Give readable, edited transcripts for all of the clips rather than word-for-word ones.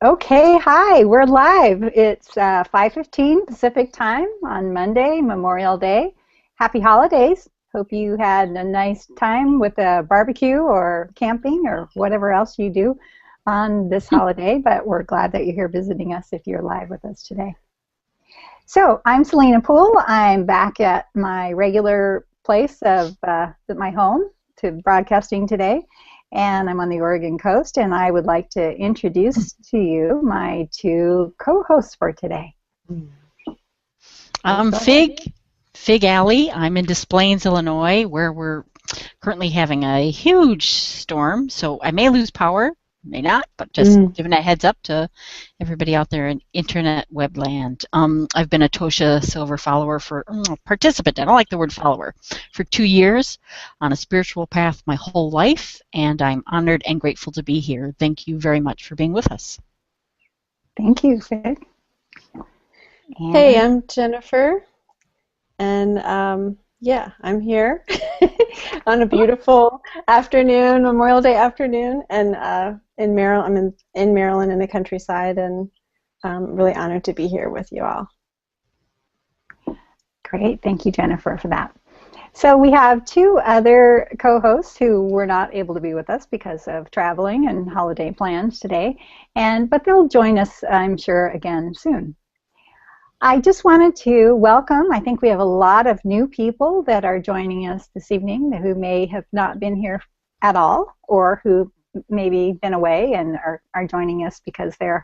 Okay, hi, we're live. It's 5:15 Pacific time on Monday, Memorial Day. Happy holidays. Hope you had a nice time with a barbecue or camping or whatever else you do on this holiday, but we're glad that you're here visiting us if you're live with us today. So I'm Selena Poole. I'm back at my regular place of my home to broadcasting today. And I'm on the Oregon coast, and I would like to introduce to you my two co-hosts for today. I'm Fig Alley. I'm in Des Plaines, Illinois, where we're currently having a huge storm, so I may lose power, may not, but just giving a heads up to everybody out there in internet webland. I've been a Tosha Silver follower participant, I don't like the word follower, for 2 years on a spiritual path my whole life, and I'm honored and grateful to be here. Thank you very much for being with us. Thank you, Fig. Hey, I'm Jennifer, and yeah, I'm here on a beautiful afternoon, Memorial Day afternoon, and in Maryland. I'm in Maryland in the countryside, and I'm really honored to be here with you all. Great, thank you, Jennifer, for that. So we have two other co-hosts who were not able to be with us because of traveling and holiday plans today, but they'll join us, I'm sure, again soon. I just wanted to welcome, I think we have a lot of new people that are joining us this evening who may have not been here at all, or who maybe been away and are joining us because they're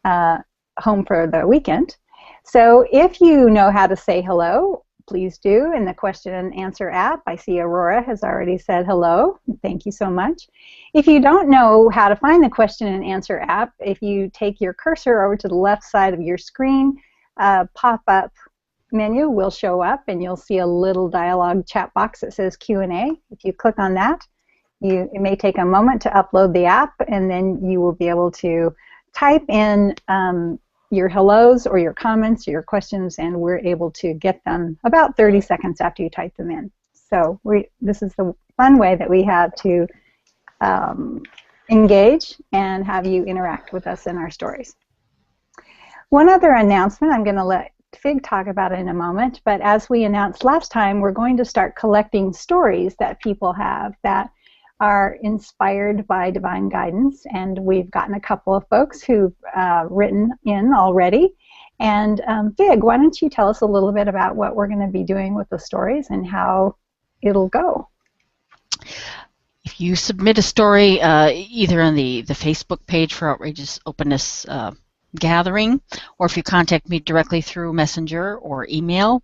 home for the weekend. So if you know how to say hello, please do in the question and answer app. I see Aurora has already said hello. Thank you so much. If you don't know how to find the question and answer app, if you take your cursor over to the left side of your screen, pop-up menu will show up, and you'll see a little dialogue chat box that says Q&A. If you click on that, it may take a moment to upload the app, and then you will be able to type in your hellos or your comments or your questions, and we're able to get them about 30 seconds after you type them in. So this is the fun way that we have to engage and have you interact with us in our stories. One other announcement, I'm going to let Fig talk about it in a moment, but as we announced last time, we're going to start collecting stories that people have that are inspired by divine guidance, and we've gotten a couple of folks who've written in already. And Fig, why don't you tell us a little bit about what we're going to be doing with the stories and how it'll go? If you submit a story either on the Facebook page for Outrageous Openness Gathering, or if you contact me directly through Messenger or email,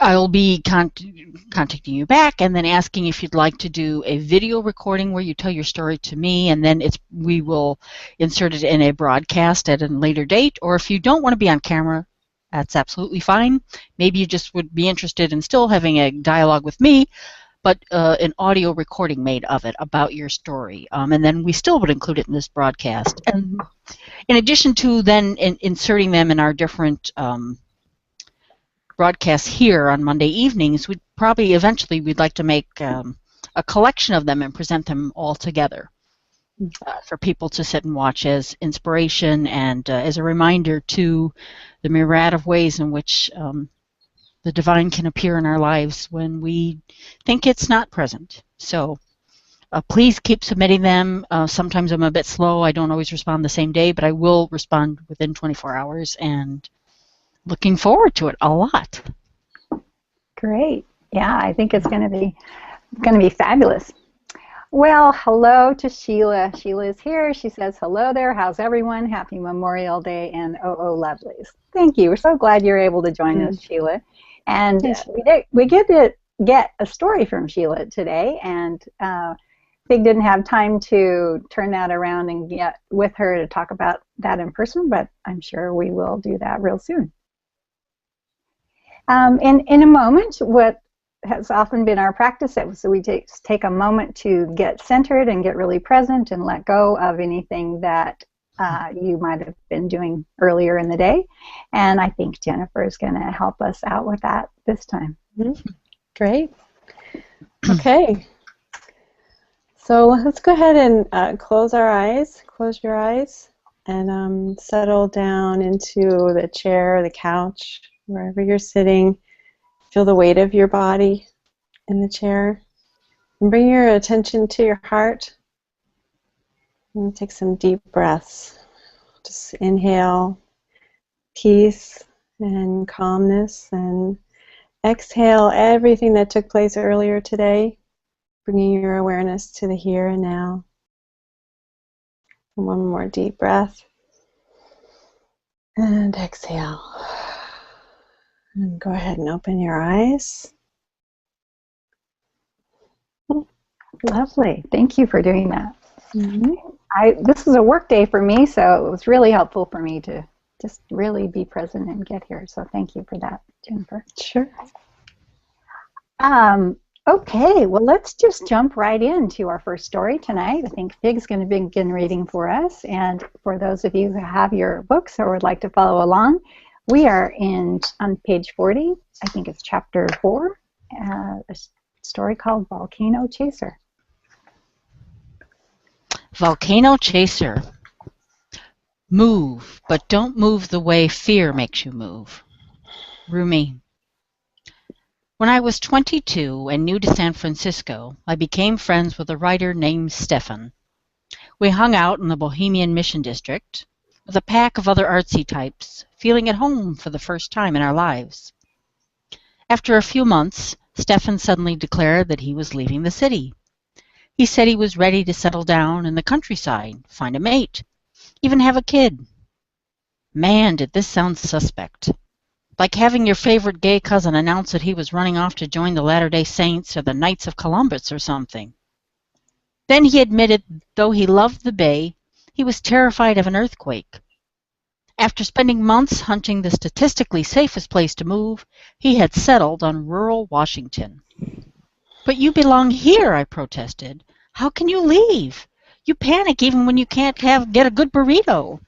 I'll be contacting you back and then asking if you'd like to do a video recording where you tell your story to me, and then we will insert it in a broadcast at a later date. Or if you don't want to be on camera, that's absolutely fine. Maybe you just would be interested in still having a dialogue with me, but an audio recording made of it about your story. And then we still would include it in this broadcast. And in addition to then inserting them in our different broadcasts here on Monday evenings, we'd probably eventually we'd like to make a collection of them and present them all together for people to sit and watch as inspiration and as a reminder to the myriad of ways in which the divine can appear in our lives when we think it's not present. So please keep submitting them. Sometimes I'm a bit slow. I don't always respond the same day, but I will respond within 24 hours, and looking forward to it a lot. Great. Yeah, I think it's going to be fabulous. Well, hello to Sheila. Sheila is here. She says, hello there. How's everyone? Happy Memorial Day and lovelies. Thank you. We're so glad you're able to join us, Sheila. And we get to get a story from Sheila today, and Fig didn't have time to turn that around and get with her to talk about that in person, but I'm sure we will do that real soon. In a moment, what has often been our practice, so we take a moment to get centered and get really present and let go of anything that you might have been doing earlier in the day. And I think Jennifer is going to help us out with that this time. Great. Okay. So let's go ahead and close our eyes. Close your eyes and settle down into the chair, the couch, wherever you're sitting. Feel the weight of your body in the chair. And bring your attention to your heart. And take some deep breaths. Just inhale peace and calmness, and exhale everything that took place earlier today, bringing your awareness to the here and now. And one more deep breath. And exhale. And go ahead and open your eyes. Lovely. Thank you for doing that. Mm-hmm. This was a work day for me, so it was really helpful for me to just really be present and get here. So thank you for that, Jennifer. Sure. Okay, well, let's just jump right into our first story tonight. I think Fig's going to begin reading for us. And for those of you who have your books or would like to follow along, we are on page 40. I think it's chapter 4, a story called Volcano Chaser. Volcano Chaser. Move, but don't move the way fear makes you move. Rumi. When I was 22 and new to San Francisco, I became friends with a writer named Stefan. We hung out in the Bohemian Mission District with a pack of other artsy types, feeling at home for the first time in our lives. After a few months, Stefan suddenly declared that he was leaving the city. He said he was ready to settle down in the countryside, find a mate, even have a kid. Man, did this sound suspect. Like having your favorite gay cousin announce that he was running off to join the Latter-day Saints or the Knights of Columbus or something. Then he admitted, though he loved the Bay, he was terrified of an earthquake. After spending months hunting the statistically safest place to move, he had settled on rural Washington. But you belong here, I protested. How can you leave? You panic even when you can't get a good burrito.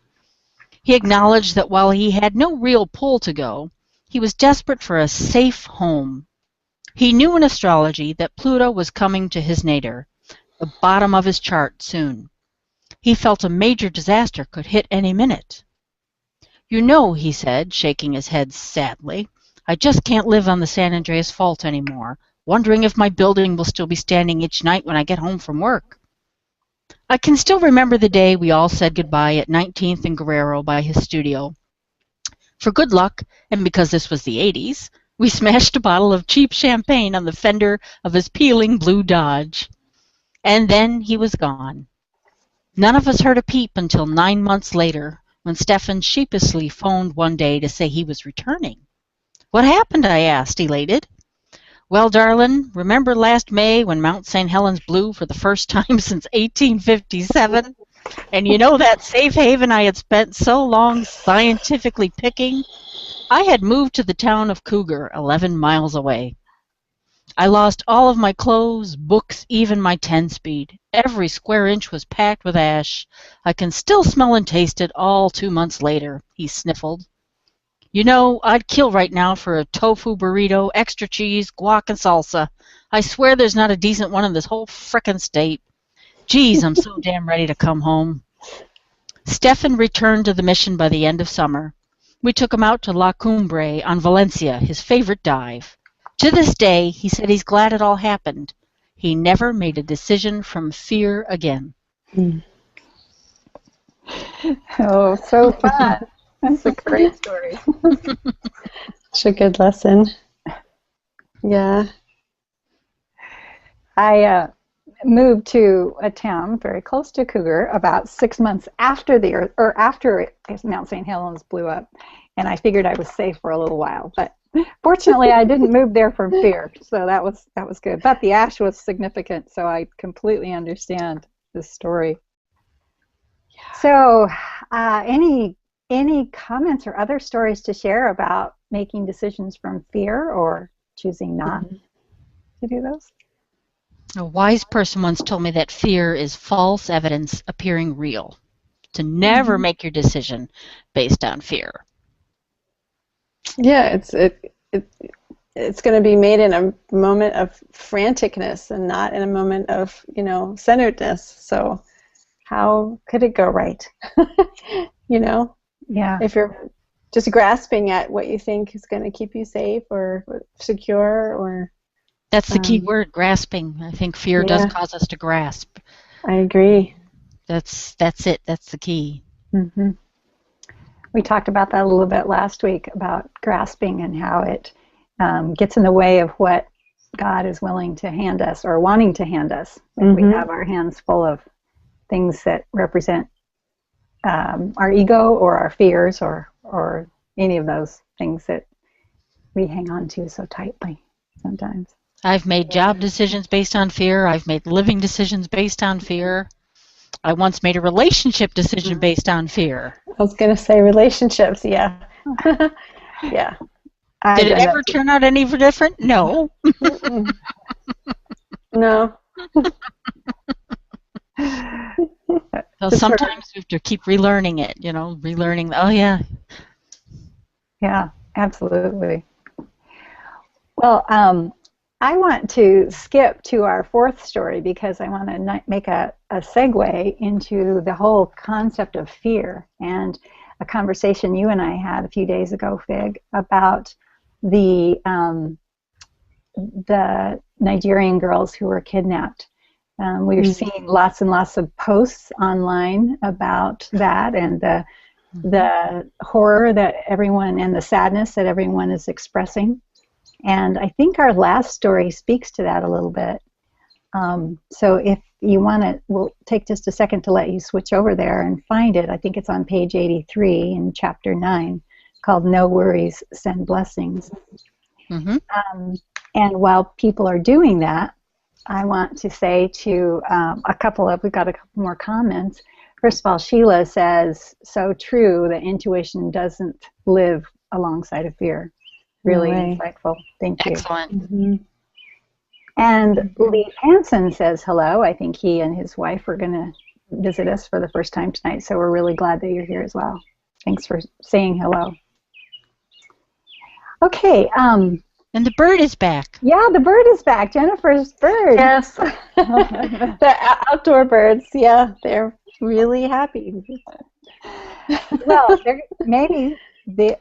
He acknowledged that while he had no real pull to go, he was desperate for a safe home. He knew in astrology that Pluto was coming to his nadir, the bottom of his chart soon. He felt a major disaster could hit any minute. You know, he said, shaking his head sadly, I just can't live on the San Andreas Fault anymore, wondering if my building will still be standing each night when I get home from work. I can still remember the day we all said goodbye at 19th and Guerrero by his studio. For good luck, and because this was the 80s, we smashed a bottle of cheap champagne on the fender of his peeling blue Dodge. And then he was gone. None of us heard a peep until 9 months later, when Stefan sheepishly phoned one day to say he was returning. What happened? I asked, elated. Well, darling, remember last May when Mount St. Helens blew for the first time since 1857? And you know that safe haven I had spent so long scientifically picking? I had moved to the town of Cougar, 11 miles away. I lost all of my clothes, books, even my 10-speed. Every square inch was packed with ash. I can still smell and taste it all 2 months later, he sniffled. You know, I'd kill right now for a tofu burrito, extra cheese, guac, and salsa. I swear there's not a decent one in this whole frickin' state. Geez, I'm so damn ready to come home. Stefan returned to the mission by the end of summer. We took him out to La Cumbre on Valencia, his favorite dive. To this day, he said he's glad it all happened. He never made a decision from fear again. Oh, so fun. That's a great story. Such a good lesson. Yeah. I moved to a town very close to Cougar about 6 months after after Mount St. Helens blew up, and I figured I was safe for a little while. But fortunately, I didn't move there from fear, so that was good. But the ash was significant, so I completely understand this story. Yeah. So, any comments or other stories to share about making decisions from fear or choosing not to do those? A wise person once told me that fear is false evidence appearing real. To never make your decision based on fear. Yeah, it's going to be made in a moment of franticness and not in a moment of, centeredness. So how could it go right? Yeah. If you're just grasping at what you think is going to keep you safe or secure or... That's the key word, grasping. I think fear does cause us to grasp. I agree. That's it. That's the key. Mm-hmm. We talked about that a little bit last week, about grasping and how it gets in the way of what God is willing to hand us or wanting to hand us. If we have our hands full of things that represent our ego or our fears or any of those things that we hang on to so tightly sometimes. I've made job decisions based on fear. I've made living decisions based on fear. I once made a relationship decision based on fear. I was going to say relationships, yeah. Yeah. Did it ever turn out any different? No. No. So sometimes we have to keep relearning it, relearning. Oh, yeah. Yeah, absolutely. Well, I want to skip to our fourth story because I want to make a segue into the whole concept of fear and a conversation you and I had a few days ago, Fig, about the Nigerian girls who were kidnapped. We were seeing lots and lots of posts online about that and the horror that everyone and the sadness that everyone is expressing. And I think our last story speaks to that a little bit. So if you want to, we'll take just a second to let you switch over there and find it. I think it's on page 83 in chapter 9, called No Worries, Send Blessings. And while people are doing that, I want to say to we've got a couple more comments. First of all, Sheila says, so true that intuition doesn't live alongside of fear. Really insightful. Thank you. Excellent. And Lee Hansen says hello. I think he and his wife are going to visit us for the first time tonight, so we're really glad that you're here as well. Thanks for saying hello. Okay. And the bird is back. Yeah, the bird is back. Jennifer's bird. Yes. The outdoor birds, yeah, they're really happy. Well, maybe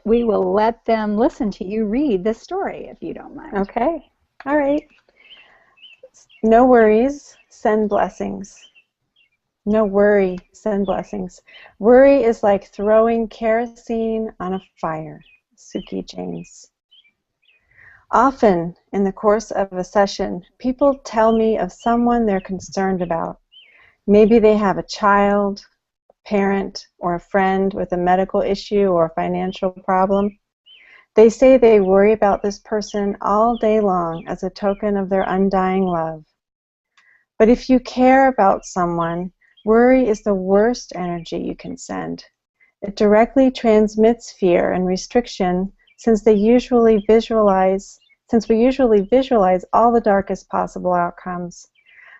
we will let them listen to you read the story, if you don't mind. Okay. All right. No worries, send blessings. No worry, send blessings. Worry is like throwing kerosene on a fire. Suki James. Often, in the course of a session, people tell me of someone they're concerned about. Maybe they have a child, parent, or a friend with a medical issue or a financial problem. They say they worry about this person all day long as a token of their undying love. But if you care about someone, worry is the worst energy you can send. It directly transmits fear and restriction since we usually visualize all the darkest possible outcomes.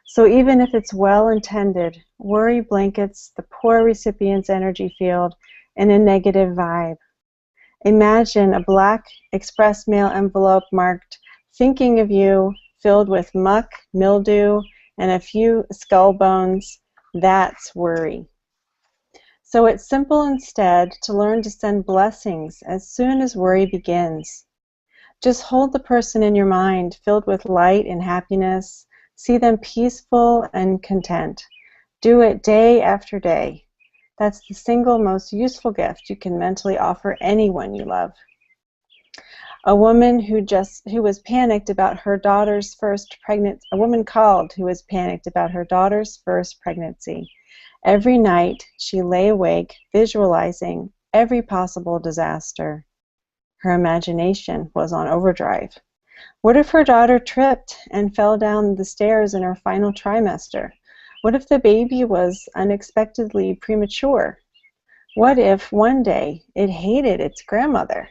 So even if it's well-intended, worry blankets the poor recipient's energy field in a negative vibe. Imagine a black express mail envelope marked "Thinking of you," filled with muck, mildew, and a few skull bones. That's worry. So it's simple instead to learn to send blessings as soon as worry begins. Just hold the person in your mind filled with light and happiness. See them peaceful and content. Do it day after day. That's the single most useful gift you can mentally offer anyone you love. A woman who was panicked about her daughter's first pregnancy. A woman called who was panicked about her daughter's first pregnancy. Every night she lay awake visualizing every possible disaster. Her imagination was on overdrive. What if her daughter tripped and fell down the stairs in her final trimester? What if the baby was unexpectedly premature? What if one day it hated its grandmother?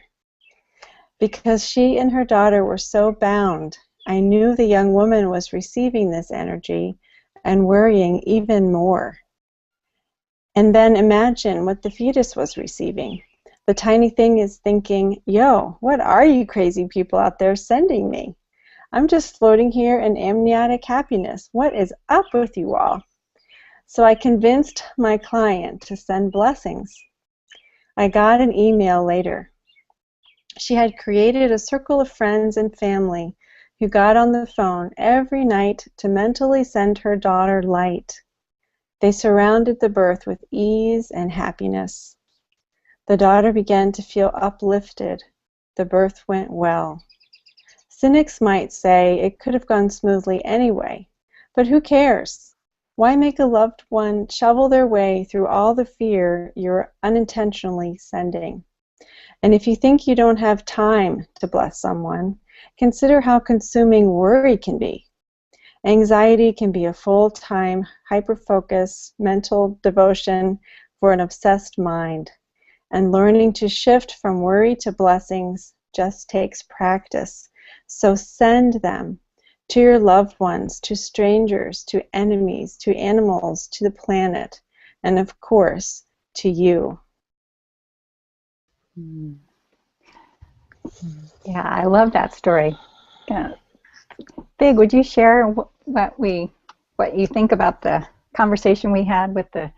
Because she and her daughter were so bound, I knew the young woman was receiving this energy and worrying even more. And then imagine what the fetus was receiving. The tiny thing is thinking, yo, what are you crazy people out there sending me? I'm just floating here in amniotic happiness. What is up with you all? So I convinced my client to send blessings. I got an email later. She had created a circle of friends and family who got on the phone every night to mentally send her daughter light. They surrounded the birth with ease and happiness. The daughter began to feel uplifted. The birth went well. Cynics might say it could have gone smoothly anyway, but who cares? Why make a loved one shovel their way through all the fear you're unintentionally sending? And if you think you don't have time to bless someone, consider how consuming worry can be. Anxiety can be a full-time, hyper-focused mental devotion for an obsessed mind. And learning to shift from worry to blessings just takes practice. So send them to your loved ones, to strangers, to enemies, to animals, to the planet, and of course, to you. Yeah, I love that story. Big, would you share what you think about the conversation we had with the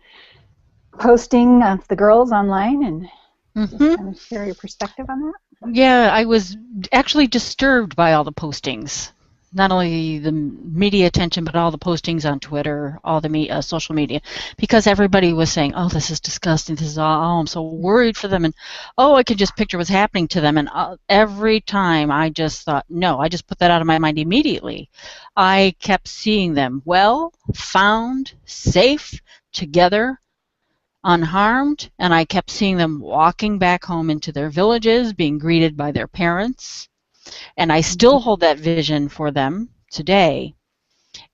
posting of the girls online, and just kind of share your perspective on that? Yeah, I was actually disturbed by all the postings. Not only the media attention, but all the postings on Twitter, all the social media, because everybody was saying, "Oh, this is disgusting. This is I'm so worried for them," and I could just picture what's happening to them. And every time I just thought, no, I just put that out of my mind immediately. I kept seeing them well, found, safe, together, unharmed, and I kept seeing them walking back home into their villages, being greeted by their parents. And I still hold that vision for them today.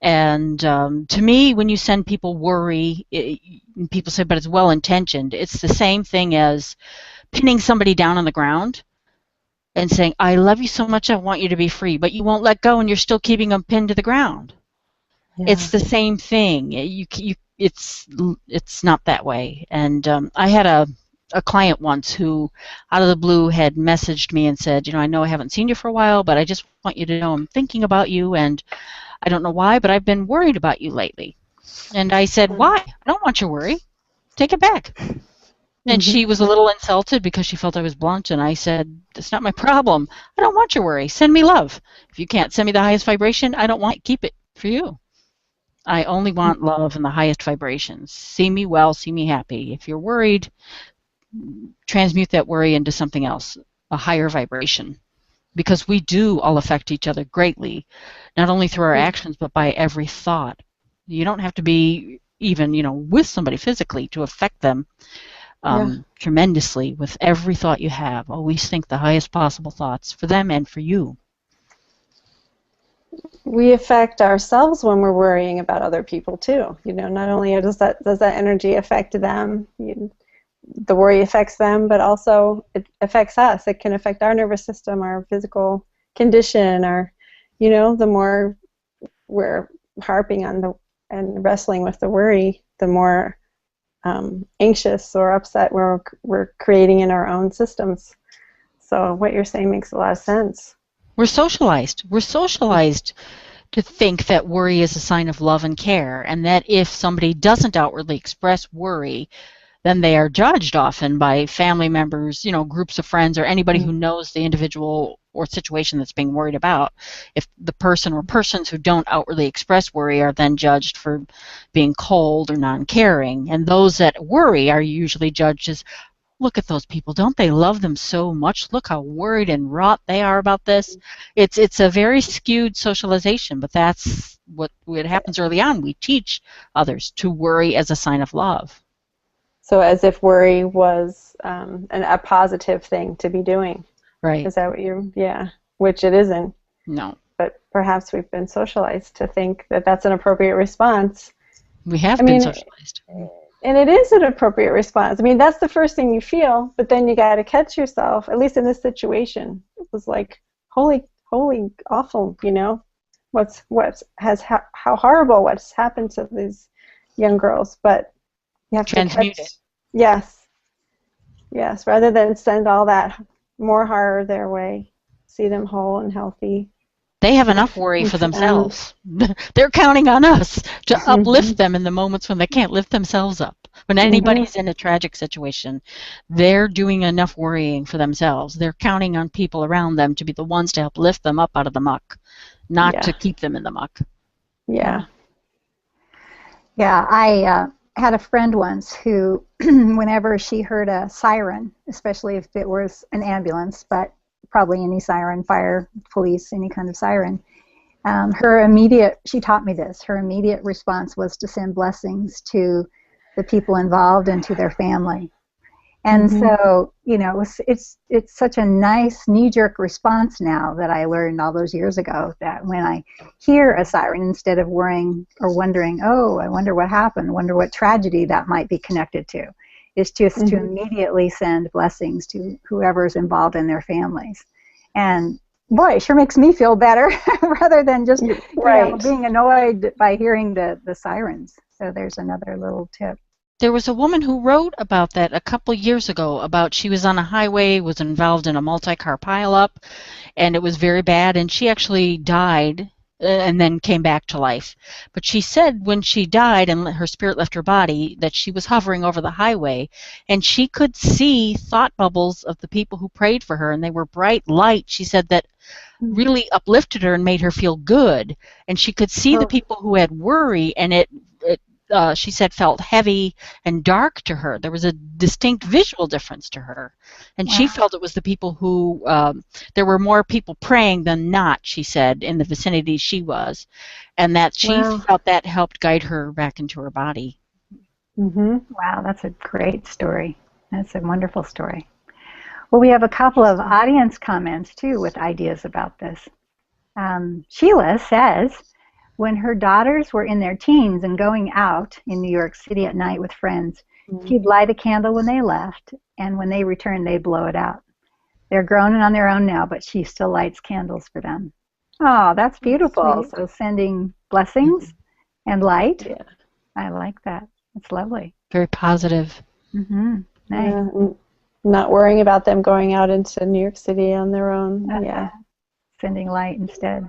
And to me, when you send people worry, people say, but it's well-intentioned. It's the same thing as pinning somebody down on the ground and saying, I love you so much, I want you to be free, but you won't let go and you're still keeping them pinned to the ground. Yeah. It's the same thing. It's not that way. And I had a client once who, out of the blue, had messaged me and said, I know I haven't seen you for a while, but I just want you to know I'm thinking about you, and I don't know why, but I've been worried about you lately. And I said, why? I don't want your worry. Take it back. And she was a little insulted because she felt I was blunt, and I said, that's not my problem. I don't want your worry. Send me love. If you can't send me the highest vibration, I don't want it. Keep it for you. I only want love and the highest vibrations. See me well, see me happy. If you're worried, transmute that worry into something else, a higher vibration, because we do all affect each other greatly, not only through our actions, but by every thought. You don't have to be even, with somebody physically to affect them tremendously. With every thought you have, always think the highest possible thoughts for them and for you. We affect ourselves when we're worrying about other people too. Not only does that energy affect them, the worry affects them, but also it affects us. It can affect our nervous system, our physical condition, the more we're harping on and wrestling with the worry, the more anxious or upset we're creating in our own systems. So what you're saying makes a lot of sense. We're socialized. We're socialized to think that worry is a sign of love and care, and that if somebody doesn't outwardly express worry, then they are judged often by family members, groups of friends, or anybody who knows the individual or situation that's being worried about. If the person or persons who don't outwardly express worry are then judged for being cold or non-caring, and those that worry are usually judged as, look at those people, don't they love them so much? Look how worried and wrought they are about this. It's a very skewed socialization, but that's what happens early on. We teach others to worry as a sign of love. So as if worry was a positive thing to be doing. Right. Is that what which it isn't. No. But perhaps we've been socialized to think that that's an appropriate response. We have been socialized. And it is an appropriate response. That's the first thing you feel, but then you got to catch yourself, at least in this situation. It was like, holy awful, how horrible what's happened to these young girls. But you have transmute to it. Yes. Yes, rather than send all that more horror their way, see them whole and healthy. They have enough worry for themselves. They're counting on us to uplift them in the moments when they can't lift themselves up. When anybody's in a tragic situation, they're doing enough worrying for themselves. They're counting on people around them to be the ones to help lift them up out of the muck, not to keep them in the muck. Yeah. Yeah, I had a friend once who, whenever she heard a siren, especially if it was an ambulance, but probably any siren, fire, police, any kind of siren, she taught me this, her immediate response was to send blessings to the people involved and to their family. And so, you know, it's such a nice knee-jerk response now that I learned all those years ago, that when I hear a siren, instead of worrying or wondering, oh, I wonder what happened, wonder what tragedy that might be connected to, is just to immediately send blessings to whoever's involved in their families. And boy, it sure makes me feel better rather than just you know, being annoyed by hearing the sirens. So there's another little tip. There was a woman who wrote about that a couple years ago, about she was on a highway, was involved in a multi-car pileup, and it was very bad, and she actually died and then came back to life. But she said when she died and her spirit left her body that she was hovering over the highway, and she could see thought bubbles of the people who prayed for her, and they were bright light. She said that really uplifted her and made her feel good, and she could see the people who had worry, and it she said felt heavy and dark to her. There was a distinct visual difference to her, and she felt it was the people who there were more people praying than not, she said, in the vicinity she was, and that she felt that helped guide her back into her body. Wow, that's a great story. That's a wonderful story. Well, we have a couple of audience comments too with ideas about this. Sheila says, when her daughters were in their teens and going out in New York City at night with friends, she'd light a candle when they left, and when they returned, they'd blow it out. They're grown and on their own now, but she still lights candles for them. Oh, that's beautiful. So sending blessings and light. Yeah. I like that. It's lovely. Very positive. Nice. Yeah, not worrying about them going out into New York City on their own. Yeah. Sending light instead.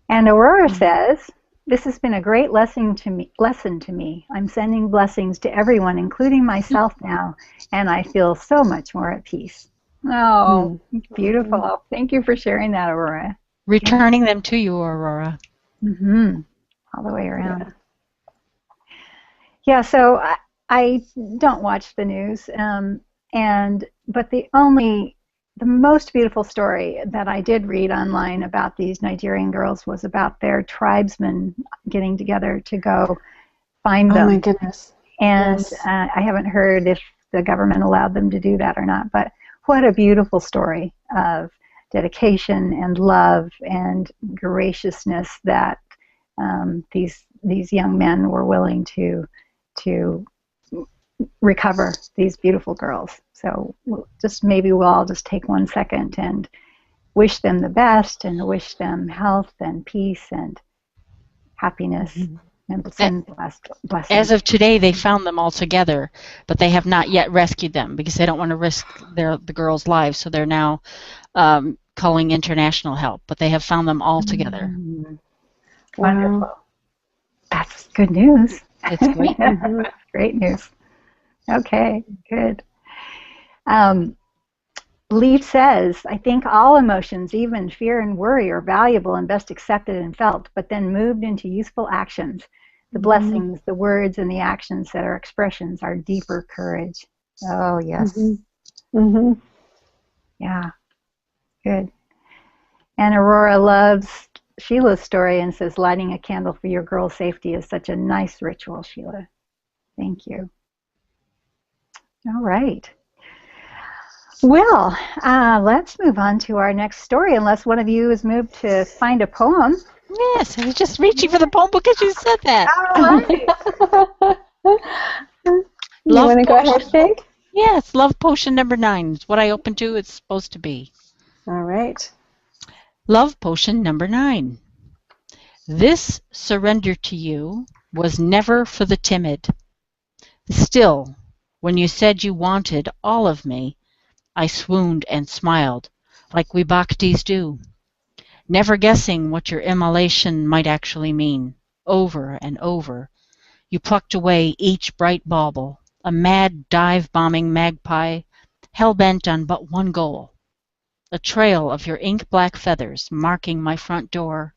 And Aurora says, this has been a great lesson to me. I'm sending blessings to everyone, including myself now, and I feel so much more at peace. Oh, beautiful. Thank you for sharing that, Aurora. Returning them to you, Aurora. All the way around. Yeah, so I don't watch the news, but the most beautiful story that I did read online about these Nigerian girls was about their tribesmen getting together to go find them. Oh my goodness. And I haven't heard if the government allowed them to do that or not, but what a beautiful story of dedication and love and graciousness that these young men were willing to recover these beautiful girls. So maybe we'll all just take 1 second and wish them the best and wish them health and peace and happiness and send blessings. As of today, they found them all together, but they have not yet rescued them because they don't want to risk the girls' lives. So they're now calling international help, but they have found them all together. Wonderful. That's good news. It's great. Great news. Okay, good. Leaf says, I think all emotions, even fear and worry, are valuable and best accepted and felt, but then moved into useful actions. The blessings, the words, and the actions that are expressions are deeper courage. Oh, yes. Yeah, good. And Aurora loves Sheila's story and says, lighting a candle for your girl's safety is such a nice ritual, Sheila. Thank you. All right. Well, let's move on to our next story, unless one of you has moved to find a poem. Yes, I was just reaching for the poem because you said that. All right. You want to go ahead, Jake? Yes, Love Potion number 9 is what I opened to. It's supposed to be. All right. Love Potion number 9. This surrender to you was never for the timid. Still, When you said you wanted all of me, I swooned and smiled, like we bhaktis do, never guessing what your immolation might actually mean. Over and over, you plucked away each bright bauble, a mad dive-bombing magpie, hell-bent on but one goal, a trail of your ink-black feathers marking my front door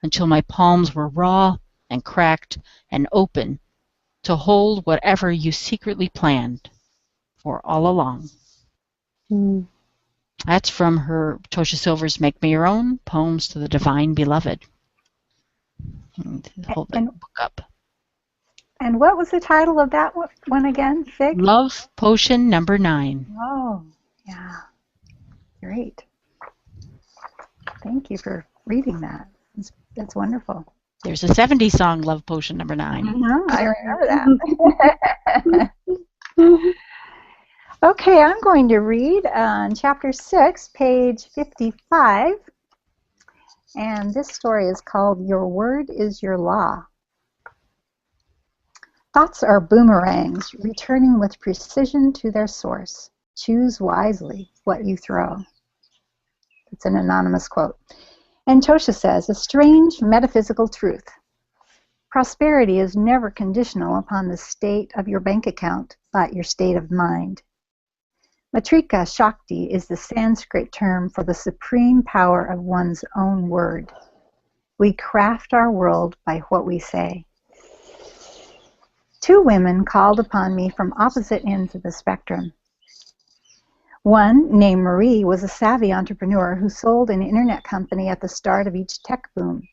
until my palms were raw and cracked and open to hold whatever you secretly planned for all along. Mm. That's from her Tosha Silver's Make Me Your Own, Poems to the Divine Beloved. Hold the book up. And what was the title of that one again, Fig? Love Potion Number 9. Oh, yeah. Great. Thank you for reading that. That's wonderful. There's a 70s song, Love Potion Number 9. I remember that. Okay, I'm going to read on chapter 6, page 55. And this story is called Your Word is Your Law. Thoughts are boomerangs, returning with precision to their source. Choose wisely what you throw. It's an anonymous quote. And Tosha says, a strange metaphysical truth. Prosperity is never conditional upon the state of your bank account, but your state of mind. Matrika Shakti is the Sanskrit term for the supreme power of one's own word. We craft our world by what we say. Two women called upon me from opposite ends of the spectrum. One, named Marie, was a savvy entrepreneur who sold an internet company at the start of each tech boom.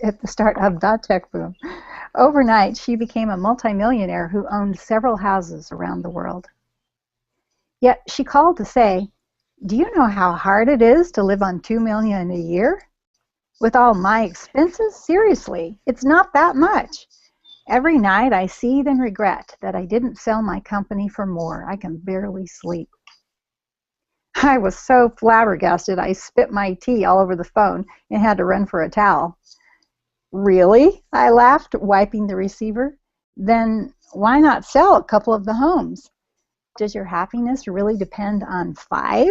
At the start of the tech boom. Overnight, she became a multimillionaire who owned several houses around the world. Yet she called to say, do you know how hard it is to live on $2 million a year? With all my expenses? Seriously, it's not that much. Every night I seethe and regret that I didn't sell my company for more. I can barely sleep. I was so flabbergasted I spit my tea all over the phone and had to run for a towel. Really? I laughed, wiping the receiver. Then why not sell a couple of the homes? Does your happiness really depend on 5?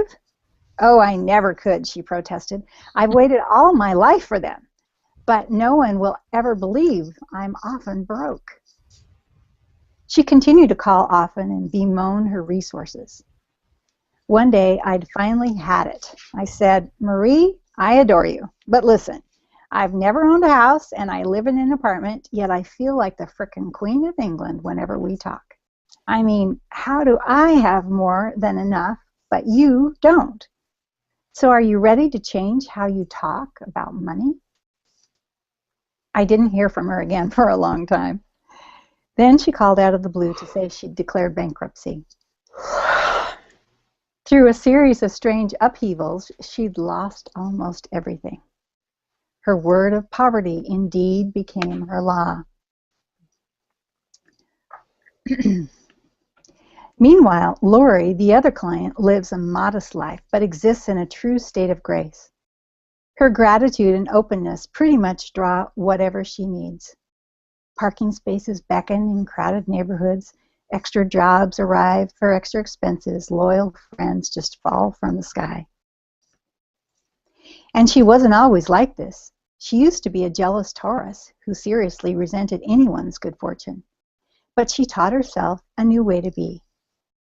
Oh, I never could, she protested. I've waited all my life for them. But no one will ever believe I'm often broke. She continued to call often and bemoan her resources. One day, I'd finally had it. I said, Marie, I adore you, but listen, I've never owned a house and I live in an apartment, yet I feel like the frickin' Queen of England whenever we talk. I mean, how do I have more than enough, but you don't? So are you ready to change how you talk about money? I didn't hear from her again for a long time. Then she called out of the blue to say she'd declared bankruptcy. Through a series of strange upheavals, she'd lost almost everything. Her word of poverty indeed became her law. Meanwhile, Lori, the other client, lives a modest life, but exists in a true state of grace. Her gratitude and openness pretty much draw whatever she needs. Parking spaces beckon in crowded neighborhoods, extra jobs arrive for extra expenses, loyal friends just fall from the sky. And she wasn't always like this. She used to be a jealous Taurus who seriously resented anyone's good fortune. But she taught herself a new way to be.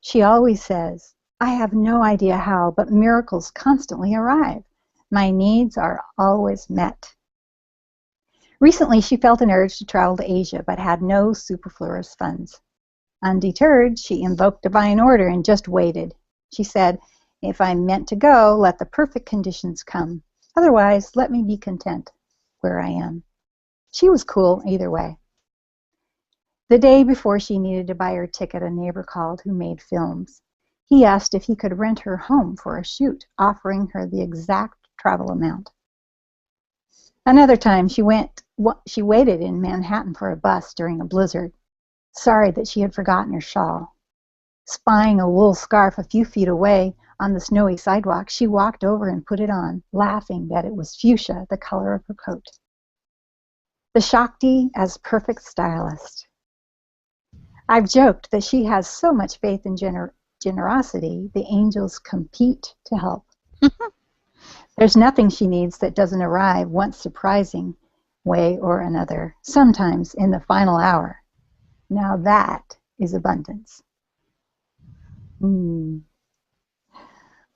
She always says, I have no idea how, but miracles constantly arrive. My needs are always met. Recently, she felt an urge to travel to Asia, but had no superfluous funds. Undeterred, she invoked divine order and just waited. She said, if I'm meant to go, let the perfect conditions come. Otherwise, let me be content where I am. She was cool either way. The day before she needed to buy her ticket, a neighbor called who made films. He asked if he could rent her home for a shoot, offering her the exact travel amount. Another time, she waited in Manhattan for a bus during a blizzard, sorry that she had forgotten her shawl. Spying a wool scarf a few feet away on the snowy sidewalk, she walked over and put it on, laughing that it was fuchsia, the color of her coat. The Shakti as perfect stylist. I've joked that she has so much faith in generosity, the angels compete to help. There's nothing she needs that doesn't arrive once surprising way or another, sometimes in the final hour. Now that is abundance.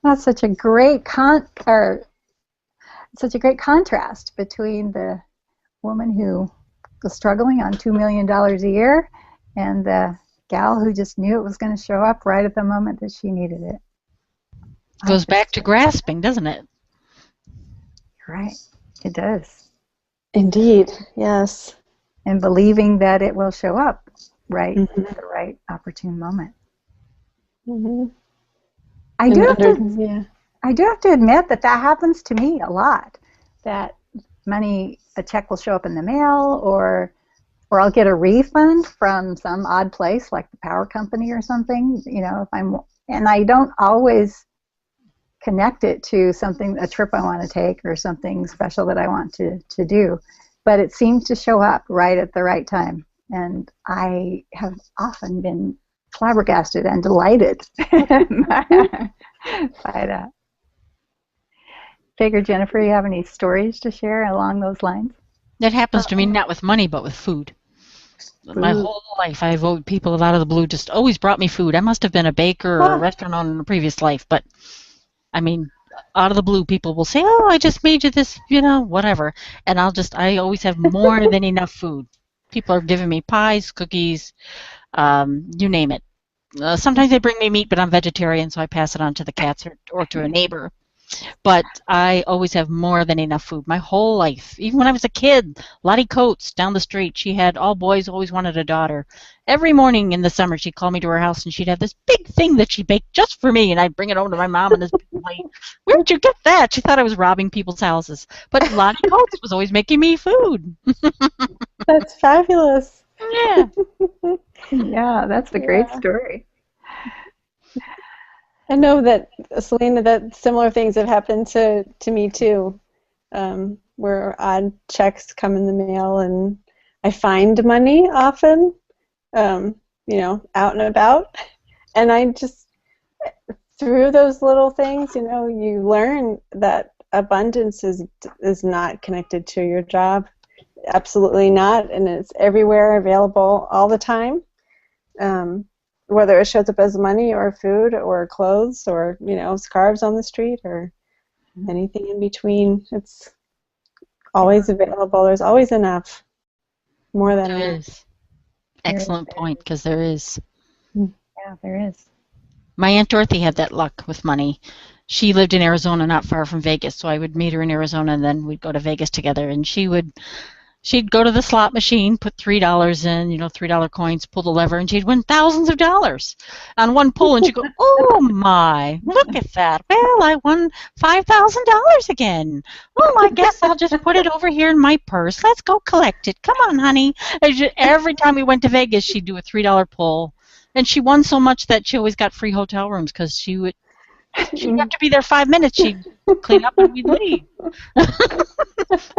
That's such a great contrast between the woman who was struggling on $2 million a year and the gal who just knew it was going to show up right at the moment that she needed it. Goes back to grasping, doesn't it? Right. It does. Indeed, yes. And believing that it will show up right at the right opportune moment. I do have to admit that happens to me a lot. That a check will show up in the mail, or I'll get a refund from some odd place like the power company or something. And I don't always connect it to a trip I want to take or something special that I want to do, but it seems to show up right at the right time, and I have often been flabbergasted and delighted by that. Figure, Jennifer, you have any stories to share along those lines? That happens to me not with money, but with food. My whole life, I've owed people out of the blue just always brought me food. I must have been a baker or a restaurant owner in a previous life, but I mean, out of the blue, people will say, "Oh, I just made you this, whatever," and I always have more than enough food. People are giving me pies, cookies, you name it. Sometimes they bring me meat, but I'm vegetarian, so I pass it on to the cats or to a neighbor. But I always have more than enough food my whole life. Even when I was a kid, Lottie Coates down the street, she had all boys, always wanted a daughter. Every morning in the summer, she'd call me to her house, and she'd have this big thing that she baked just for me, and I'd bring it home to my mom in this big plate. Where'd you get that? She thought I was robbing people's houses. But Lottie Coates was always making me food. That's fabulous. Yeah. Yeah, that's a great story. I know that, Selena, that similar things have happened to me too, where odd checks come in the mail and I find money often, out and about, and I just, through those little things, you learn that abundance is not connected to your job, absolutely not, and it's everywhere, available all the time. Whether it shows up as money or food or clothes or, scarves on the street or anything in between, it's always available. There's always enough. More than there is. Excellent point, because there is. Yeah, there is. My Aunt Dorothy had that luck with money. She lived in Arizona, not far from Vegas, so I would meet her in Arizona, and then we'd go to Vegas together, and she'd go to the slot machine, put $3 in, $3 coins, pull the lever, and she'd win thousands of dollars on one pull. And she'd go, "Oh my, look at that. Well, I won $5,000 again. Well, I guess I'll just put it over here in my purse. Let's go collect it. Come on, honey." Every time we went to Vegas, she'd do a $3 pull. And she won so much that she always got free hotel rooms because she'd have to be there 5 minutes. She'd clean up and we'd leave.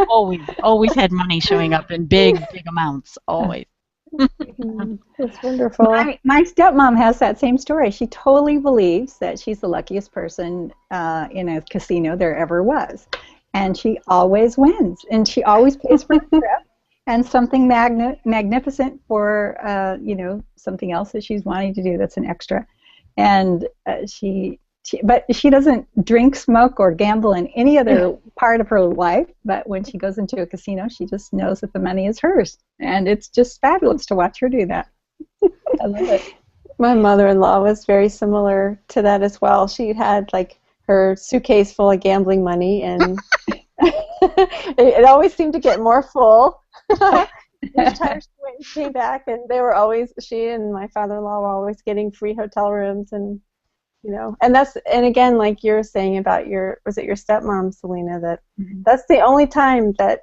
always had money showing up in big amounts. Always. That's wonderful. My stepmom has that same story. She totally believes that she's the luckiest person in a casino there ever was, and she always wins, and she always pays for the trip and something magnificent for something else that she's wanting to do that's an extra, and but she doesn't drink, smoke, or gamble in any other part of her life. But when she goes into a casino, she just knows that the money is hers. And it's just fabulous to watch her do that. I love it. My mother-in-law was very similar to that as well. She had her suitcase full of gambling money, and it always seemed to get more full. Each time she went and came back, and she and my father-in-law were always getting free hotel rooms, and and again, like you're saying about was it your stepmom, Selena, that's the only time that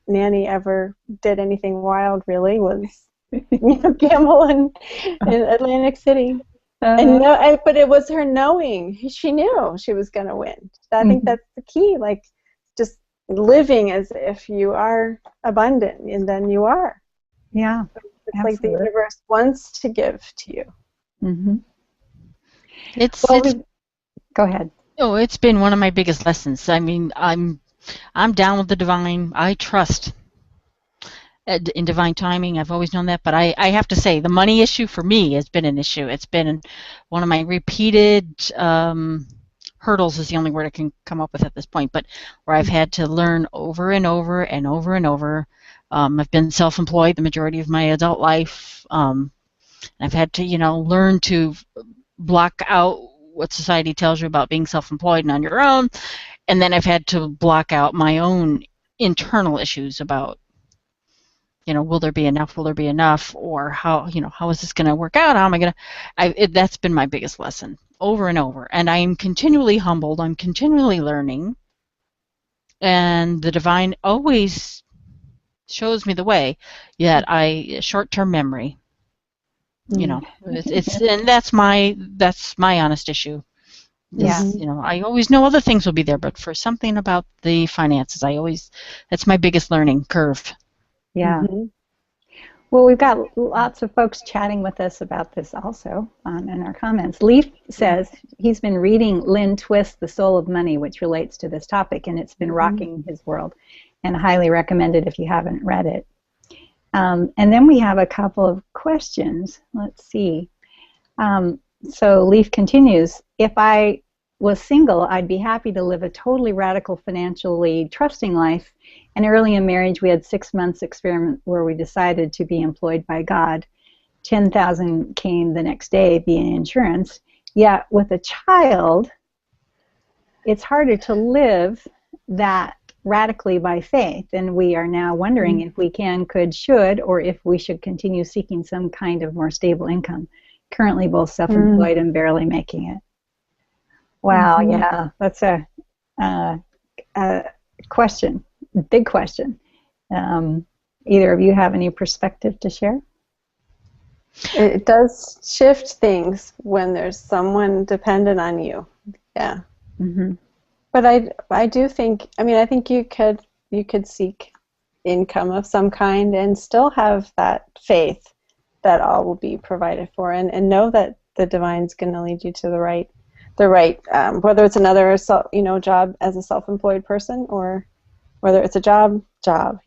Nanny ever did anything wild, really, was gamble in Atlantic City. But it was her knowing. She knew she was going to win. I think that's the key, just living as if you are abundant, and then you are. Yeah. it's like the universe wants to give to you. Mm-hmm. Go ahead. Oh, it's been one of my biggest lessons. I mean, I'm down with the divine. I trust in divine timing. I've always known that, but I have to say the money issue for me has been an issue. It's been one of my repeated hurdles is the only word I can come up with at this point, but where I've had to learn over and over and over and over. I've been self-employed the majority of my adult life. I've had to, learn to block out what society tells you about being self-employed and on your own, and then I've had to block out my own internal issues about, will there be enough? Will there be enough? Or how is this going to work out? How am I going to? That's been my biggest lesson over and over. And I am continually humbled. I'm continually learning. And the divine always shows me the way. Yet short-term memory. It's and that's my honest issue. Yeah. I always know other things will be there, but for something about the finances, that's my biggest learning curve. Yeah. Mm-hmm. Well, we've got lots of folks chatting with us about this also in our comments. Leaf says he's been reading Lynn Twist's The Soul of Money, which relates to this topic, and it's been rocking his world, and highly recommend it if you haven't read it. And then we have a couple of questions. Let's see. So Leaf continues, if I was single, I'd be happy to live a totally radical, financially trusting life. And early in marriage, we had 6 months experiment where we decided to be employed by God. $10,000 came the next day via insurance. Yet with a child, it's harder to live that radically by faith. And we are now wondering if we could, should, or if we should continue seeking some kind of more stable income. Currently both self-employed and barely making it. Wow, yeah, that's a question, big question. Either of you have any perspective to share? It does shift things when there's someone dependent on you. Yeah. Mm-hmm. But I do think, I think you could seek income of some kind and still have that faith that all will be provided for, and know that the divine's going to lead you to the right, whether it's another job as a self-employed person, or whether it's a job, that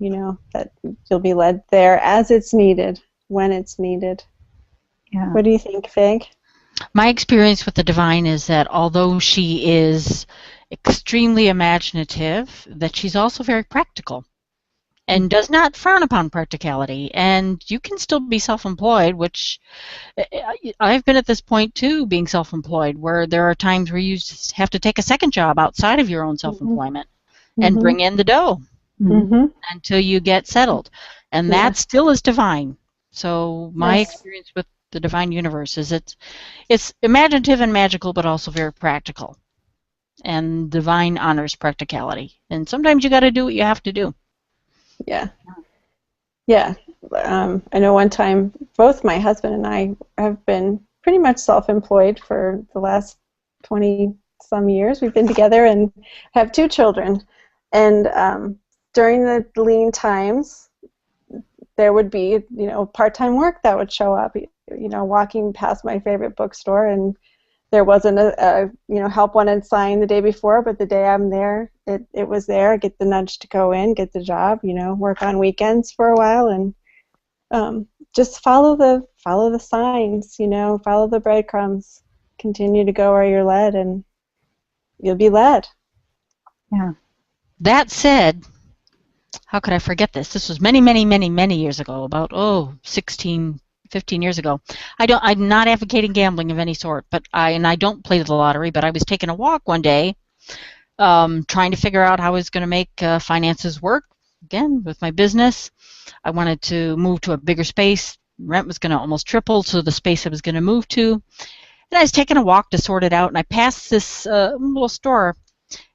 you'll be led there as it's needed, when it's needed. Yeah. What do you think, Fig? My experience with the divine is that although she is extremely imaginative, that she's also very practical and does not frown upon practicality. And you can still be self-employed, which I've been at this point too, being self-employed, where there are times where you just have to take a second job outside of your own self-employment and bring in the dough until you get settled. And that still is divine. So my experience with the divine universe is it's imaginative and magical, but also very practical. And divine honors practicality. And sometimes you got to do what you have to do. Yeah. Yeah. I know one time both my husband and I have been pretty much self-employed for the last 20-some years. We've been together and have 2 children. And during the lean times, there would be, part-time work that would show up. Walking past my favorite bookstore, and there wasn't a help wanted signed the day before, but the day I'm there, it was there. I get the nudge to go in, get the job, work on weekends for a while, and just follow the signs, follow the breadcrumbs, continue to go where you're led, and you'll be led. Yeah. That said, how could I forget this? This was many, many, many, many years ago, about 15 years ago. I'm not advocating gambling of any sort, but I don't play the lottery, but I was taking a walk one day trying to figure out how I was going to make finances work, again, with my business. I wanted to move to a bigger space. Rent was going to almost triple to the space I was going to move to. And I was taking a walk to sort it out, and I passed this little store,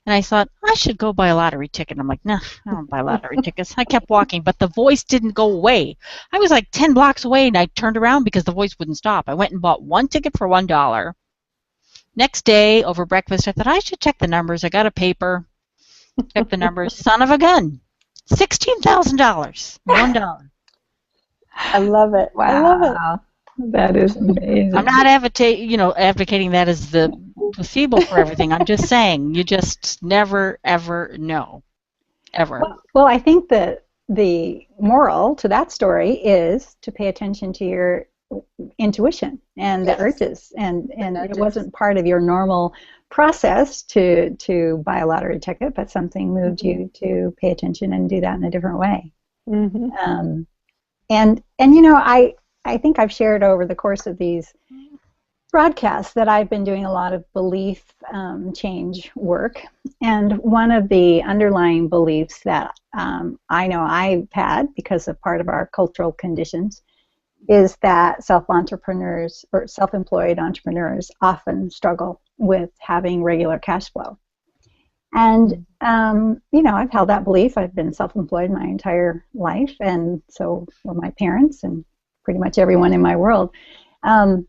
and I thought, I should go buy a lottery ticket. I'm like, nah, I don't buy lottery tickets. I kept walking, but the voice didn't go away. I was like 10 blocks away, and I turned around because the voice wouldn't stop. I went and bought 1 ticket for $1. Next day, over breakfast, I thought, I should check the numbers. I got a paper, check the numbers. Son of a gun. $16,000. $1. I love it. Wow. I love it. That is amazing. I'm not advocating that as the placebo for everything. I'm just saying you just never, ever know. Ever. Well, I think that the moral to that story is to pay attention to your intuition and the urges, and it wasn't part of your normal process to buy a lottery ticket, but something moved you to pay attention and do that in a different way. And I think I've shared over the course of these broadcasts that I've been doing a lot of belief change work, and one of the underlying beliefs that I know I've had because of part of our cultural conditions is that self-entrepreneurs or self-employed entrepreneurs often struggle with having regular cash flow. And, I've held that belief. I've been self-employed my entire life, and so were my parents and pretty much everyone in my world. And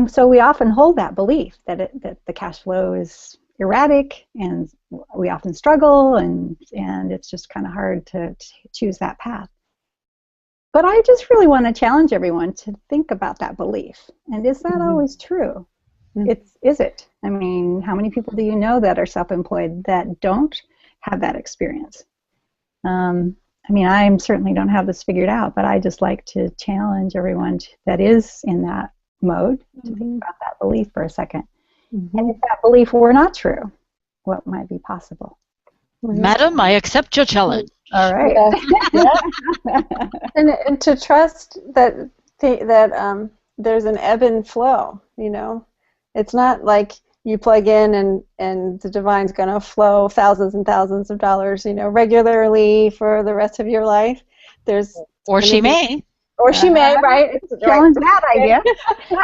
so we often hold that belief that the cash flow is erratic, and we often struggle, and it's just kind of hard to choose that path. But I just really want to challenge everyone to think about that belief. And is that always true? Is it? I mean, how many people do you know that are self-employed that don't have that experience? I certainly don't have this figured out, but I just like to challenge everyone that is in that mode to think about that belief for a second. And if that belief were not true, what might be possible? Madam, I accept your challenge. All right. Yeah. And to trust that there's an ebb and flow, It's not like you plug in and the divine's going to flow thousands and thousands of dollars, regularly for the rest of your life. Or she may. Or she may, right? Challenge that idea.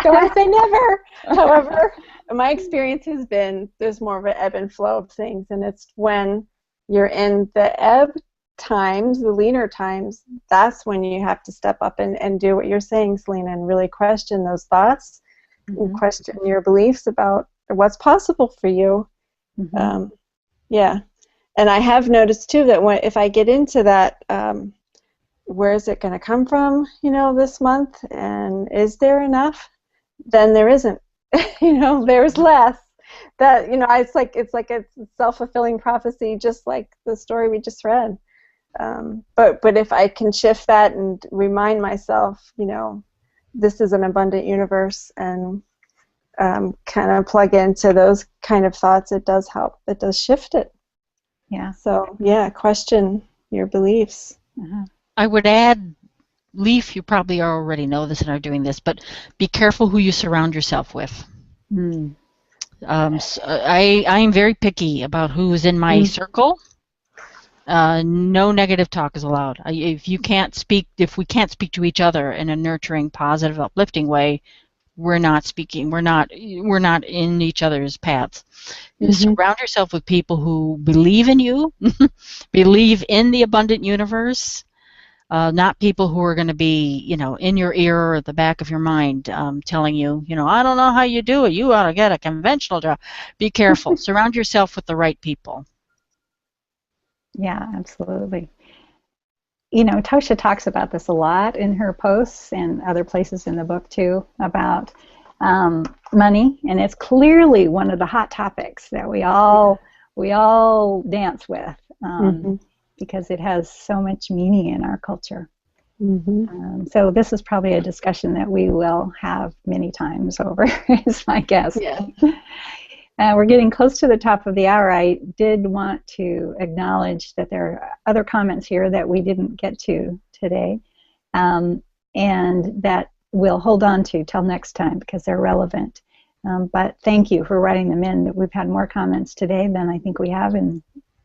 Don't I say never. However, my experience has been there's more of an ebb and flow of things, and it's when you're in the ebb times, the leaner times, that's when you have to step up and do what you're saying, Selena, and really question those thoughts and question your beliefs about what's possible for you. Yeah. And I have noticed, too, that if I get into that, where is it going to come from, this month, and is there enough? Then there isn't. There's less. That it's like a self-fulfilling prophecy, just like the story we just read. But if I can shift that and remind myself, this is an abundant universe, and kind of plug into those kind of thoughts, it does help. It does shift it. Yeah. So question your beliefs. I would add, Leaf, you probably already know this and are doing this, but be careful who you surround yourself with. So I'm very picky about who's in my circle. No negative talk is allowed. If we can't speak to each other in a nurturing, positive, uplifting way, we're not speaking. We're not in each other's paths. You surround yourself with people who believe in you, believe in the abundant universe. Not people who are going to be, in your ear or at the back of your mind, telling you, I don't know how you do it. You ought to get a conventional job. Be careful. Surround yourself with the right people. Yeah, absolutely. Tosha talks about this a lot in her posts and other places in the book too, about money, and it's clearly one of the hot topics that we all dance with. Because it has so much meaning in our culture. So this is probably a discussion that we will have many times over, is my guess. Yeah. We're getting close to the top of the hour. I did want to acknowledge that there are other comments here that we didn't get to today, and that we'll hold on to till next time because they're relevant. But thank you for writing them in. We've had more comments today than I think we have in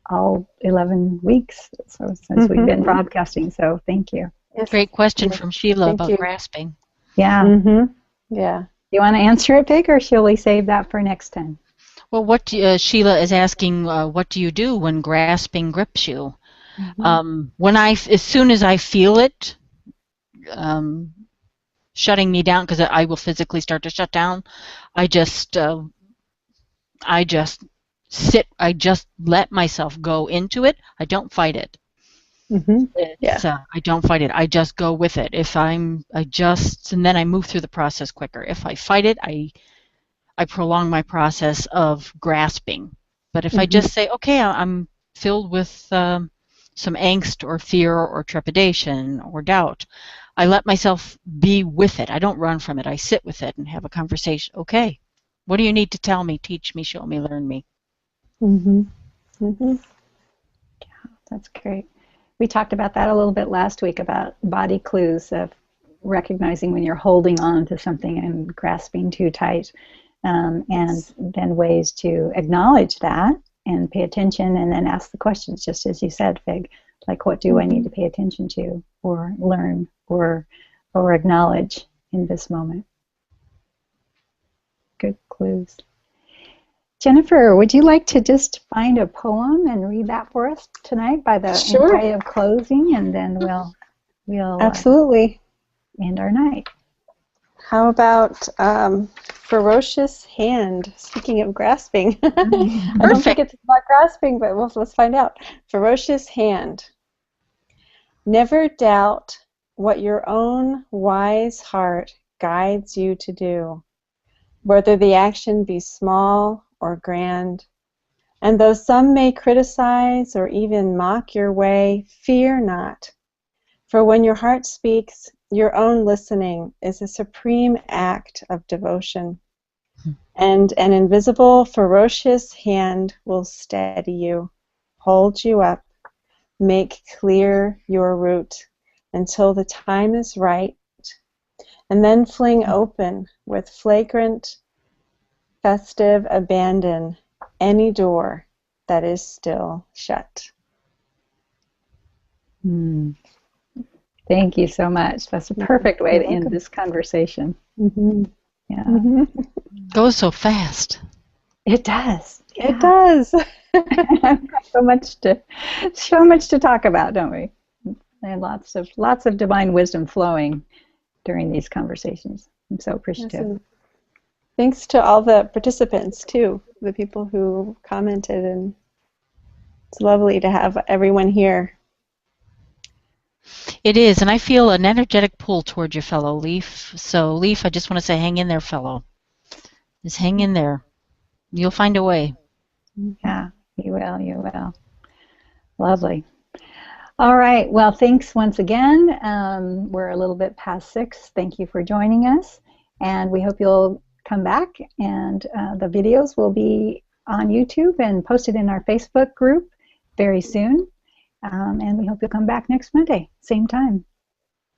all 11 weeks since we've been broadcasting, so thank you. Yes. Great question from Sheila Thank about you. grasping. Yeah. Yeah. You want to answer it, Pig, or shall we save that for next time? Well, Sheila is asking, what do you do when grasping grips you? As soon as I feel it shutting me down, because I will physically start to shut down, I just sit. I just let myself go into it. I don't fight it. Mm-hmm. It's, I don't fight it. I just go with it. And then I move through the process quicker. If I fight it, I prolong my process of grasping. But if I just say, okay, I'm filled with some angst or fear or trepidation or doubt, I let myself be with it. I don't run from it. I sit with it and have a conversation. Okay, what do you need to tell me, teach me, show me, learn me? Mm-hmm. Mm-hmm. Yeah, that's great. We talked about that a little bit last week, about body clues of recognizing when you're holding on to something and grasping too tight, and then ways to acknowledge that and pay attention, and then ask the questions, just as you said, Fig, like, what do I need to pay attention to or learn or acknowledge in this moment? Good clues. Jennifer, would you like to just find a poem and read that for us tonight by way of closing, and then we'll absolutely end our night. How about ferocious hand? Speaking of grasping, I don't think it's about grasping, but let's find out. Ferocious hand. Never doubt what your own wise heart guides you to do, whether the action be small or grand. And though some may criticize or even mock your way, fear not. For when your heart speaks, your own listening is a supreme act of devotion. And an invisible, ferocious hand will steady you, hold you up, make clear your route until the time is right, and then fling open with flagrant, festive abandon any door that is still shut. Thank you so much. That's a perfect way to end this conversation. Yeah. Goes so fast. It does. Yeah. It does. so much to talk about, don't we? And lots of divine wisdom flowing during these conversations. I'm so appreciative. Yes, thanks to all the participants too, the people who commented, and it's lovely to have everyone here. It is, and I feel an energetic pull toward your fellow Leaf. So, Leaf, I just want to say, hang in there, fellow. Just hang in there. You'll find a way. Yeah, you will. You will. Lovely. All right. Well, thanks once again. We're a little bit past 6. Thank you for joining us, and we hope you'll come back. And the videos will be on YouTube and posted in our Facebook group very soon. And we hope you'll come back next Monday, same time.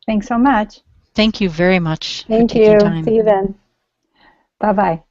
Thanks so much. Thank you very much. Thank for taking you. Time. See you then. Bye-bye.